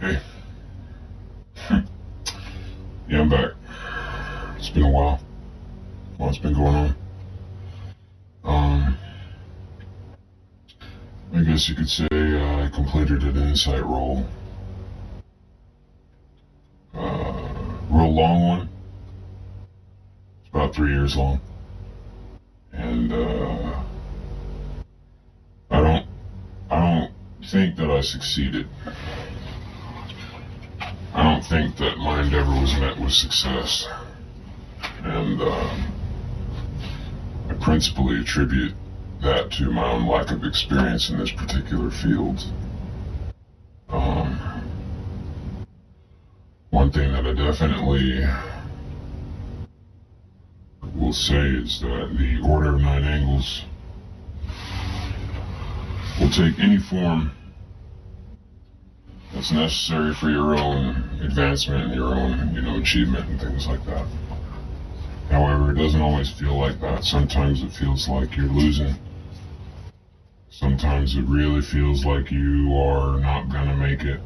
Hey. Yeah, I'm back. It's been a while. What's been going on? Um, I guess you could say I completed an insight role. Real long one. It's about 3 years long. And I don't think that I succeeded. I don't think that my endeavor was met with success. And I principally attribute that to my own lack of experience in this particular field. One thing that I definitely will say is that the order of 9 angles will take any form that's necessary for your own advancement and your own, achievement and things like that. However, it doesn't always feel like that. Sometimes it feels like you're losing. Sometimes it really feels like you are not gonna make it.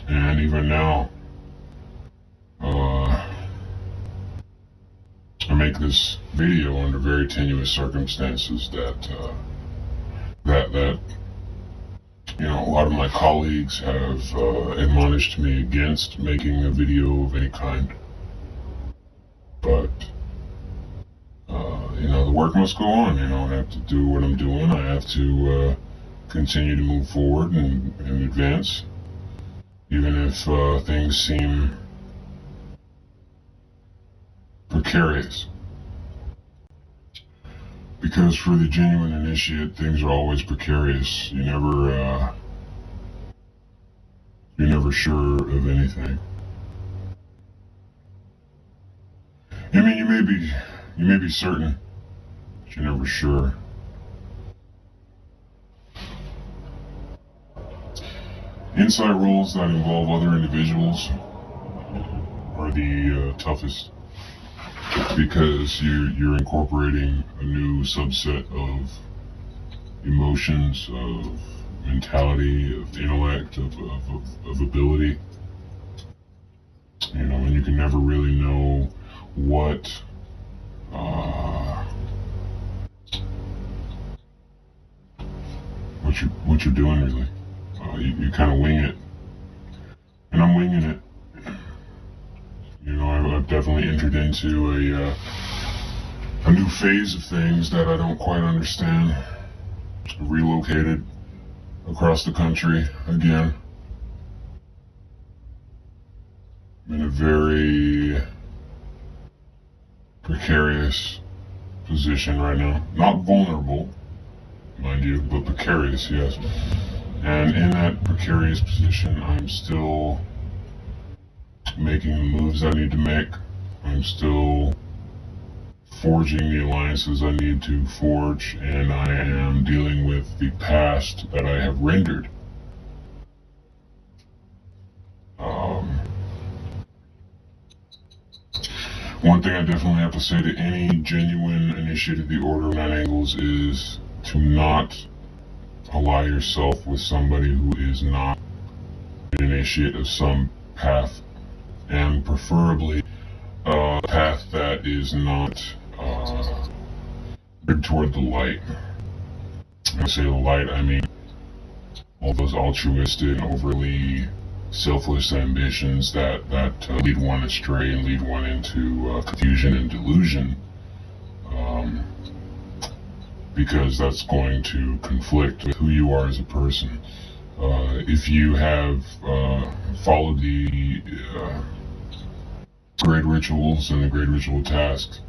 And even now, I make this video under very tenuous circumstances that a lot of my colleagues have admonished me against making a video of any kind. But the work must go on. I have to do what I'm doing. I have to continue to move forward and advance, even if things seem precarious. Because for the genuine initiate, things are always precarious. You're never sure of anything. I mean, you may be certain, but you're never sure. Insight roles that involve other individuals are the toughest, because you're incorporating a new subset of emotions, of mentality, of intellect, of ability. And you can never really know what you're doing, really. You kind of wing it, and I'm winging it. I've definitely entered into a new phase of things that I don't quite understand. Relocated across the country again. I'm in a very precarious position right now. Not vulnerable, mind you, but precarious, yes. And in that precarious position, I'm still making the moves I need to make. I'm still forging the alliances I need to forge, and I am dealing with the past that I have rendered. One thing I definitely have to say to any genuine initiate of the Order of 9 Angles is to not ally yourself with somebody who is not an initiate of some path, and preferably a path that is not geared toward the light. When I say the light, I mean all those altruistic and overly selfless ambitions that lead one astray and lead one into confusion and delusion, because that's going to conflict with who you are as a person. If you have followed the great rituals and the great ritual tasks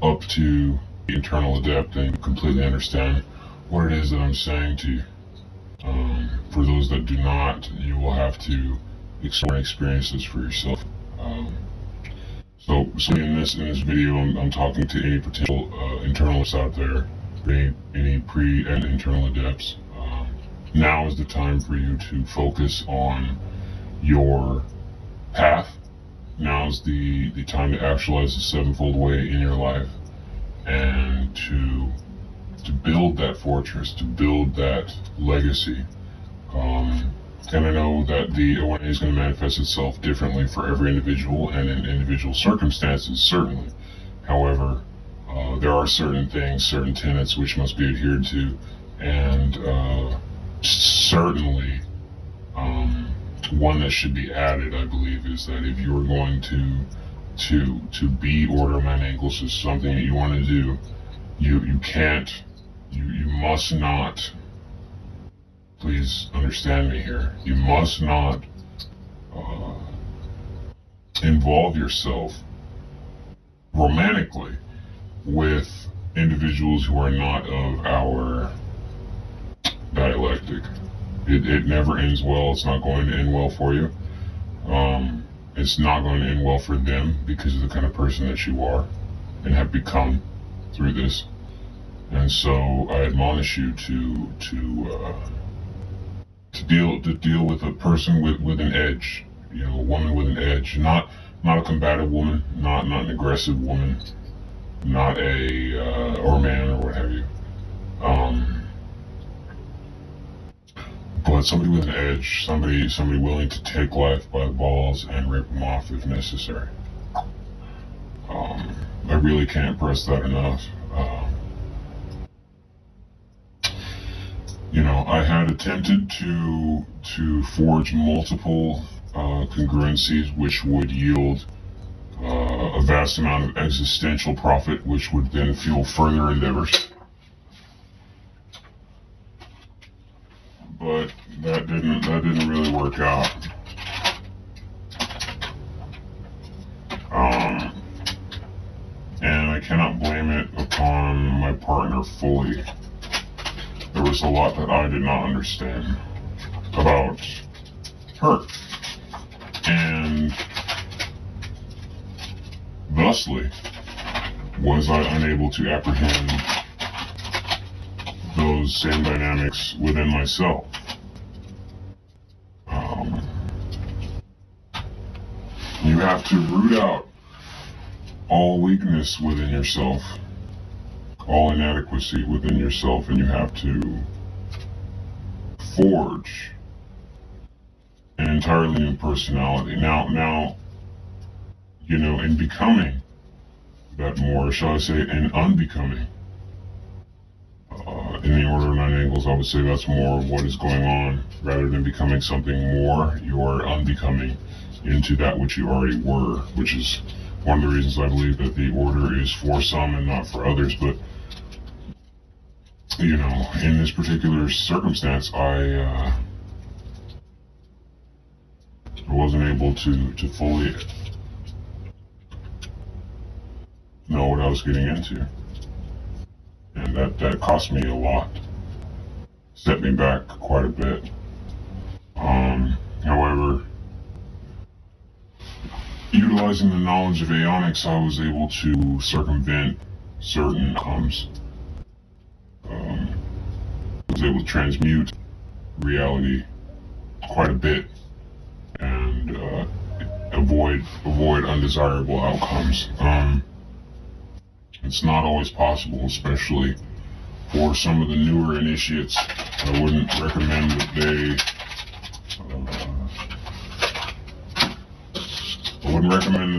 up to the Eternal Adept, and you completely understand what it is that I'm saying to you. For those that do not, you will have to explore and experience this for yourself. So in this video, I'm talking to any potential internalists out there, any pre and internal adepts. Now is the time for you to focus on your path. Now is the time to actualize the sevenfold way in your life, and to build that fortress, to build that legacy. And I know that the ONA is going to manifest itself differently for every individual and in individual circumstances, certainly. However, there are certain things, certain tenets which must be adhered to, and certainly one that should be added, I believe, is that if you're going to be Order of Nine Angles is something that you want to do, you must not, please understand me here, you must not involve yourself romantically with individuals who are not of our dialectic. It never ends well. It's not going to end well for you. It's not going to end well for them because of the kind of person that you are and have become through this. And so I admonish you to deal with a person with an edge, a woman with an edge, not a combative woman, not an aggressive woman, not or man or what have you. But somebody with an edge, somebody willing to take life by the balls and rip them off if necessary. I really can't press that enough. I had attempted to forge multiple congruencies which would yield a vast amount of existential profit, which would then fuel further endeavors. But that didn't really work out. And I cannot blame it upon my partner fully. There was a lot that I did not understand about her. And thusly was I unable to apprehend those same dynamics within myself. You have to root out all weakness within yourself, all inadequacy within yourself, and you have to forge an entirely new personality. Now, in becoming that more, shall I say, in unbecoming, in the Order of Nine Angles, I would say that's more of what is going on. Rather than becoming something more, you are unbecoming into that which you already were, which is one of the reasons I believe that the Order is for some and not for others. But, in this particular circumstance, I wasn't able to fully know what I was getting into. And that cost me a lot. Set me back quite a bit. However, utilizing the knowledge of aeonics, I was able to circumvent certain I was able to transmute reality quite a bit and avoid undesirable outcomes. It's not always possible, especially for some of the newer initiates. I wouldn't recommend that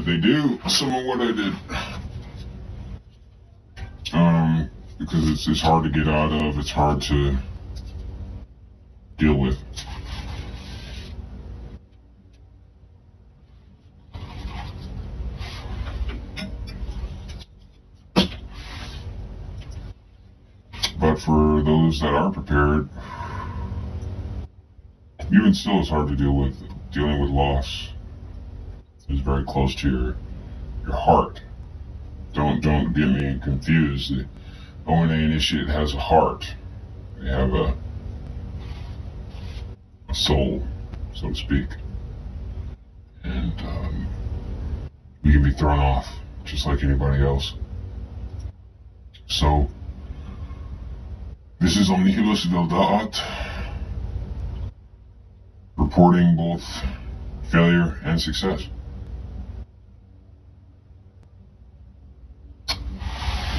they do some of what I did. Because it's hard to get out of, it's hard to deal with. But for those that are prepared, even still it's hard to deal with. Dealing with loss is very close to your heart. Don't get me confused. The ONA initiate has a heart. They have a soul, so to speak. And we can be thrown off just like anybody else. So this is Omnihilus Vildaat, reporting both failure and success.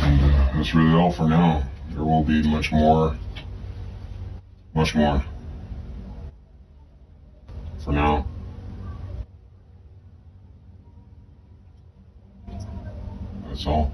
And that's really all for now. There will be much more. That's all.